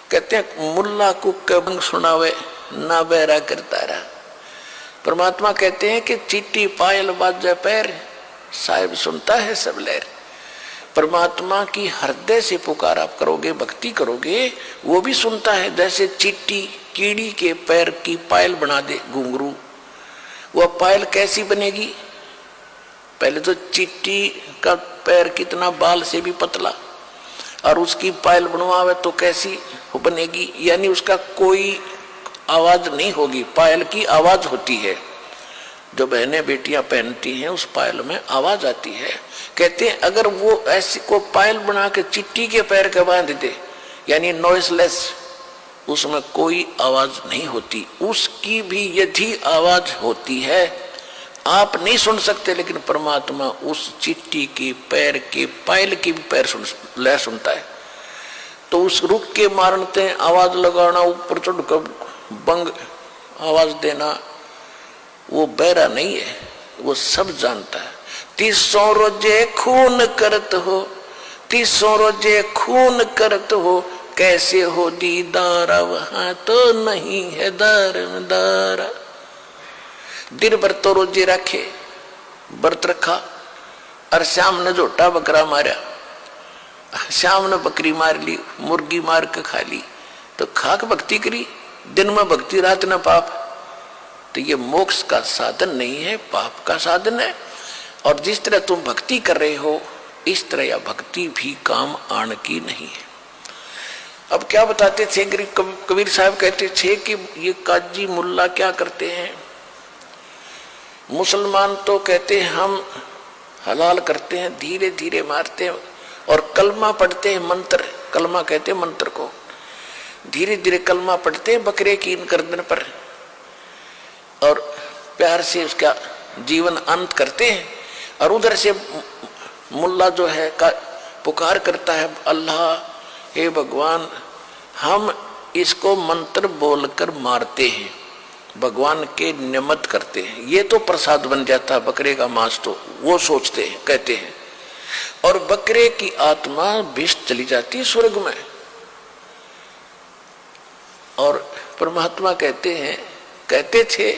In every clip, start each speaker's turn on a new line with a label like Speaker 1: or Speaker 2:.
Speaker 1: कहते हैं मुल्ला को कबंग सुनावे ना बहरा करता रहा। परमात्मा कहते हैं कि चीटी पायल बाजे पैर साहिब सुनता है सब लहर। परमात्मा की हृदय से पुकार आप करोगे, भक्ति करोगे, वो भी सुनता है। जैसे चीटी कीड़ी के पैर की पायल बना दे घुंघरू, वह पायल कैसी बनेगी? पहले तो चीटी का पैर कितना बाल से भी पतला, और उसकी पायल बनवावे तो कैसी बनेगी? यानी उसका कोई आवाज नहीं होगी, पायल की आवाज होती है। जो बहनें बेटियां पहनती हैं उस पायल में आवाज आती है। कहते हैं अगर वो ऐसी को पायल बना के चिट्टी के पैर के बांध दे, यानी नॉइसलेस, उसमें कोई आवाज नहीं होती, उसकी भी यदि आवाज होती है आप नहीं सुन सकते, लेकिन परमात्मा उस चिट्टी के पैर के पायल की भी पैर लहर सुनता है। तो उस रुक के मारते आवाज लगाना, ऊपर चढ़ कर बंग आवाज देना, वो बहरा नहीं है, वो सब जानता है। 300 रोजे खून करत हो, 300 रोजे खून करत हो, कैसे हो दीदारा वहां तो नहीं है दारा। दिन भर तो रोजे रखे, व्रत रखा, और शाम ने झोटा बकरा मारा, शाम ने बकरी मार ली, मुर्गी मार के खा ली, तो खाक भक्ति करी, दिन में भक्ति रात न पाप। तो ये मोक्ष का साधन नहीं है, पाप का साधन है। और जिस तरह तुम भक्ति कर रहे हो इस तरह यह भक्ति भी काम आने की नहीं है। अब क्या बताते थे कबीर साहब, कहते थे कि ये काजी मुल्ला क्या करते हैं, मुसलमान तो कहते हैं हम हलाल करते हैं, धीरे धीरे मारते हैं, और कलमा पढ़ते हैं, मंत्र, कलमा कहते हैं मंत्र को, धीरे धीरे कलमा पढ़ते हैं बकरे की इन गर्दन पर, और प्यार से उसका जीवन अंत करते हैं। और उधर से मुल्ला जो है का पुकार करता है, अल्लाह हे भगवान, हम इसको मंत्र बोलकर मारते हैं, भगवान के निमित्त करते हैं, ये तो प्रसाद बन जाता है बकरे का मांस, तो वो सोचते हैं, कहते हैं। और बकरे की आत्मा विष चली जाती है स्वर्ग में। और परमात्मा कहते हैं, कहते थे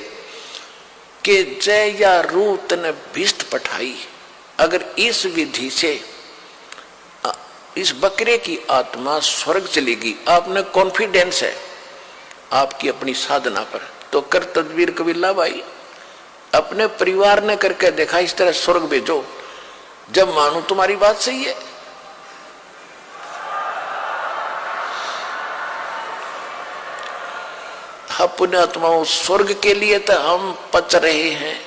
Speaker 1: कि जय या रूत ने भिष्ट पठाई, अगर इस विधि से इस बकरे की आत्मा स्वर्ग चलेगी, आपने कॉन्फिडेंस है आपकी अपनी साधना पर, तो कर तदबीर कबीला भाई, अपने परिवार ने करके देखा, इस तरह स्वर्ग भेजो, जब मानो तुम्हारी बात सही है। पुण्यात्माओं, स्वर्ग के लिए तो हम पच रहे हैं।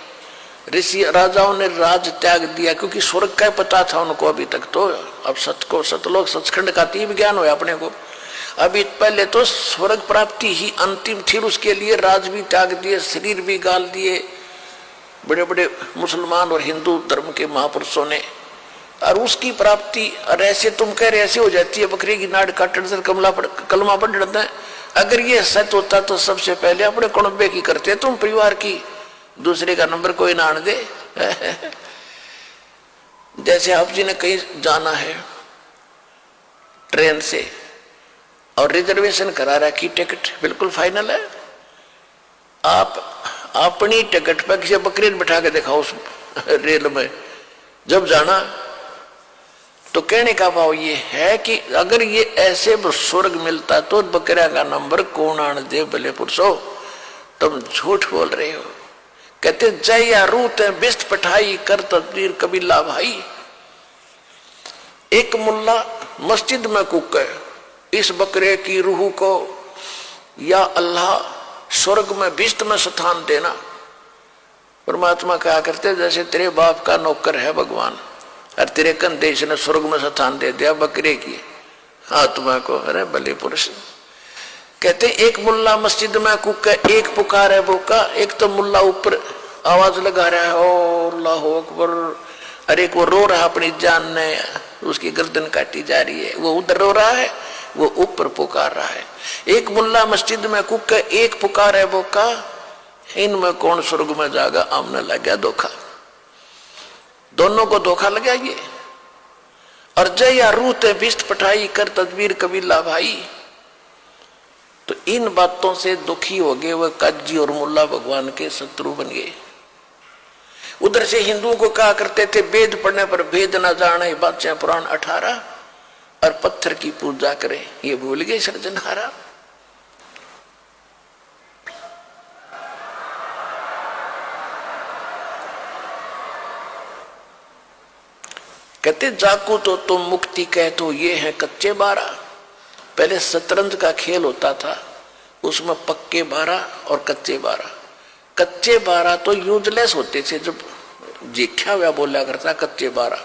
Speaker 1: ऋषि राजाओं ने राज त्याग दिया क्योंकि स्वर्ग का पता था उनको अभी तक, तो अब सतलोक सचखंड का तीव्र ज्ञान हुआ अपने को। अभी पहले तो स्वर्ग प्राप्ति ही अंतिम थी, उसके लिए राज भी त्याग दिए, शरीर भी गाल दिए बड़े बड़े मुसलमान और हिंदू धर्म के महापुरुषों ने, और उसकी प्राप्ति, और ऐसे तुम कह रहे ऐसे हो जाती है, बकरी की नाड़ काटने से कलमा पढ़ जाता है। अगर ये सत्य होता तो सबसे पहले अपने कुणबे की करते तुम, परिवार की, दूसरे का नंबर कोई ना आने दे। जैसे आप जी ने कहीं जाना है ट्रेन से और रिजर्वेशन करा रखी, टिकट बिल्कुल फाइनल है, आप अपनी टिकट पर किसी बकरी बिठा के दिखाओ उस रेल में, जब जाना तो कहने का भाव ये है कि अगर ये ऐसे स्वर्ग मिलता तो बकरिया का नंबर कौन आने दे भले पुरुषो, तुम झूठ बोल रहे हो। कहते जय या रूत बिस्त पठाई, कर तदबीर कबीला भाई। एक मुल्ला मस्जिद में कूक इस बकरे की रूह को, या अल्लाह स्वर्ग में बिस्त में स्थान देना। परमात्मा कहा करते जैसे तेरे बाप का नौकर है भगवान, और तेरे कंधे इसने स्वर्ग में स्थान दे दिया बकरे की आत्मा को। अरे भले पुरुष, कहते एक मुल्ला मस्जिद में कूक, एक पुकार है बोका, एक तो मुल्ला ऊपर आवाज लगा रहा है ओ अल्लाह अकबर, अरे एक वो रो रहा अपनी जान ने, उसकी गर्दन काटी जा रही है, वो उधर रो रहा है, वो ऊपर पुकार रहा है। एक मुल्ला मस्जिद में कूक, एक पुकार है बोका, इनमें कौन स्वर्ग में जाएगा? आमने लग गया धोखा, दोनों को धोखा लगा ये। और जय या रूत बिस्त पठाई, कर तदबीर कबीला भाई। तो इन बातों से दुखी हो गए वह काजी और मुल्ला भगवान के शत्रु बन गए। उधर से हिंदुओं को कहा करते थे वेद पढ़ने पर भेद न जाने, बादशाह पुराण 18, और पत्थर की पूजा करें, ये भूल गए सृजनहारा। कहते जाको तो तुम मुक्ति कह तो ये है कच्चे 12। पहले शतरंज का खेल होता था, उसमें पक्के 12 और कच्चे 12। कच्चे 12 तो यूजलेस होते थे, जब जीख्या हुआ बोला करता कच्चे 12,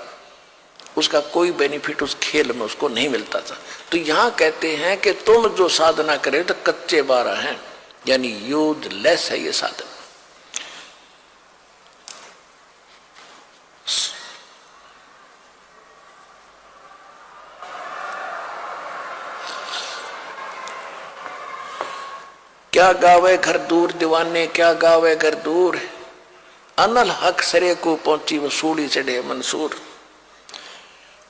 Speaker 1: उसका कोई बेनिफिट उस खेल में उसको नहीं मिलता था। तो यहां कहते हैं कि तुम जो साधना करे तो कच्चे 12 हैं, यानी यूजलेस है ये साधना। क्या गावे घर दूर दीवाने, क्या गावे घर दूर, अनल हक सरे को पहुंची वो सूढ़ी चढ़े मंसूर।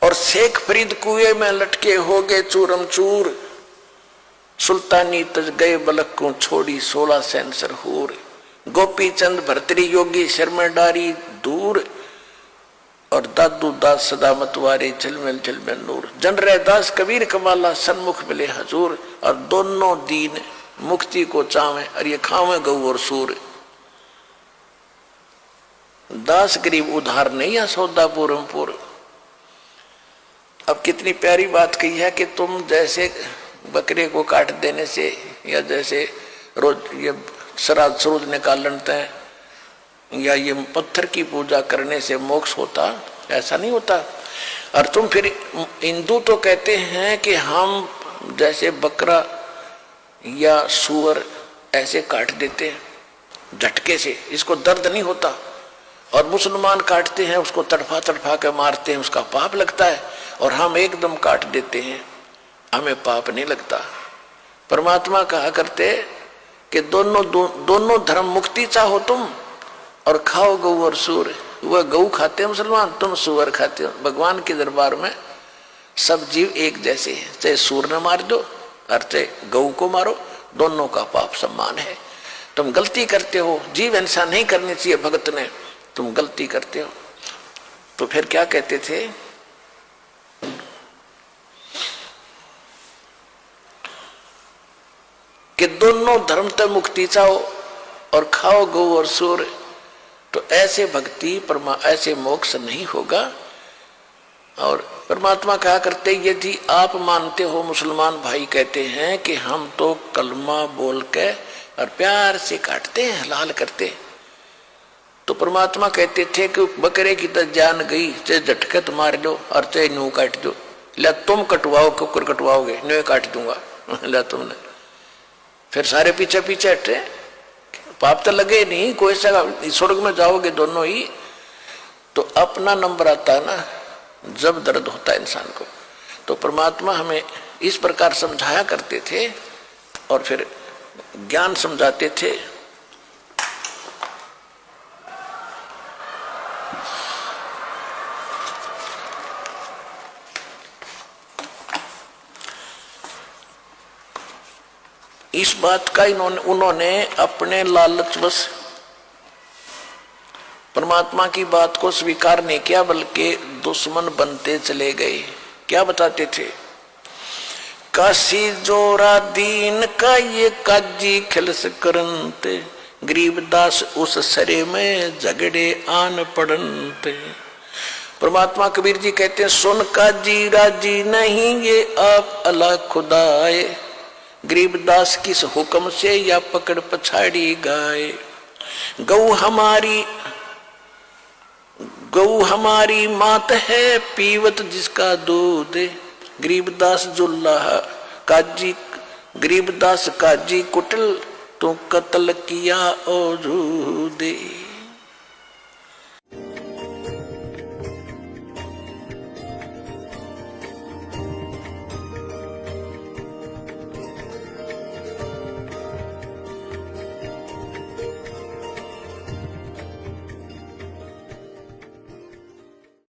Speaker 1: और शेख फरीद कुएं में लटके हो गए चूरम चूर, सुल्तानी तज गए बलक को छोड़ी 16 सेंसर हूर। गोपी चंद भरतरी योगी शर्मा डारी दूर, और दादू दास सदा मतवारे झलमिल झलमिल नूर। जनरे दास कबीर कमाला सन्मुख मिले हजूर, और दोनों दीन मुक्ति को चावे और ये खावे गऊ और सूर। दास गरीब उधार नहीं है सौदा पूरमपुर। अब कितनी प्यारी बात कही है कि तुम जैसे बकरे को काट देने से या जैसे रोज ये श्राद्ध सूरज निकालते हैं या ये पत्थर की पूजा करने से मोक्ष होता, ऐसा नहीं होता। और तुम फिर हिंदू तो कहते हैं कि हम जैसे बकरा या सूअर ऐसे काट देते हैं झटके से, इसको दर्द नहीं होता। और मुसलमान काटते हैं उसको तड़फा तड़फा के मारते हैं, उसका पाप लगता है। और हम एकदम काट देते हैं, हमें पाप नहीं लगता। परमात्मा कहा करते कि दोनों धर्म मुक्ति चाहो तुम और खाओ गऊ और सूर। वह गऊ खाते हैं मुसलमान, तुम सूअर खाते हो। भगवान के दरबार में सब जीव एक जैसे हैं, चाहे सूर न मार दो और चाहे गऊ को मारो, दोनों का पाप समान है। तुम गलती करते हो, जीव हिंसा नहीं करनी चाहिए भगत ने, तुम गलती करते हो। तो फिर क्या कहते थे कि दोनों धर्म तक मुक्ति चाहो और खाओ गौ और सूर। तो ऐसे भक्ति ऐसे मोक्ष नहीं होगा। और परमात्मा कहा करते यदि आप मानते हो, मुसलमान भाई कहते हैं कि हम तो कलमा बोल के और प्यार से काटते हैं, हलाल करते, तो परमात्मा कहते थे कि बकरे की तो जान गई, चाहे झटकत मार लो और चाहे नू काट दो। ला तुम कटवाओ, कुकर कटवाओगे, न्यू काट दूंगा। ला तुमने फिर सारे पीछे पीछे हटे, पाप तो लगे नहीं, कोई सा स्वर्ग में जाओगे दोनों ही। तो अपना नंबर आता है ना जब दर्द होता है इंसान को। तो परमात्मा हमें इस प्रकार समझाया करते थे और फिर ज्ञान समझाते थे। इस बात का उन्होंने अपने लालचवश परमात्मा की बात को स्वीकार नहीं किया, बल्कि दुश्मन बनते चले गए। क्या बताते थे? काशी जोरा दीन का ये काजी खिलस करनते, गरीबदास उस सरे में झगड़े आन पड़नते। परमात्मा कबीर जी कहते हैं सुन काजी राजी नहीं ये आप अल्लाह खुदाए, गरीबदास किस हुक्म से या पकड़ पछाड़ी गाय। गऊ हमारी मात है पीवत जिसका दूध, गरीबदास जुल्ला काजी गरीबदास काजी कुटल तो कत्ल किया ओ झूदे।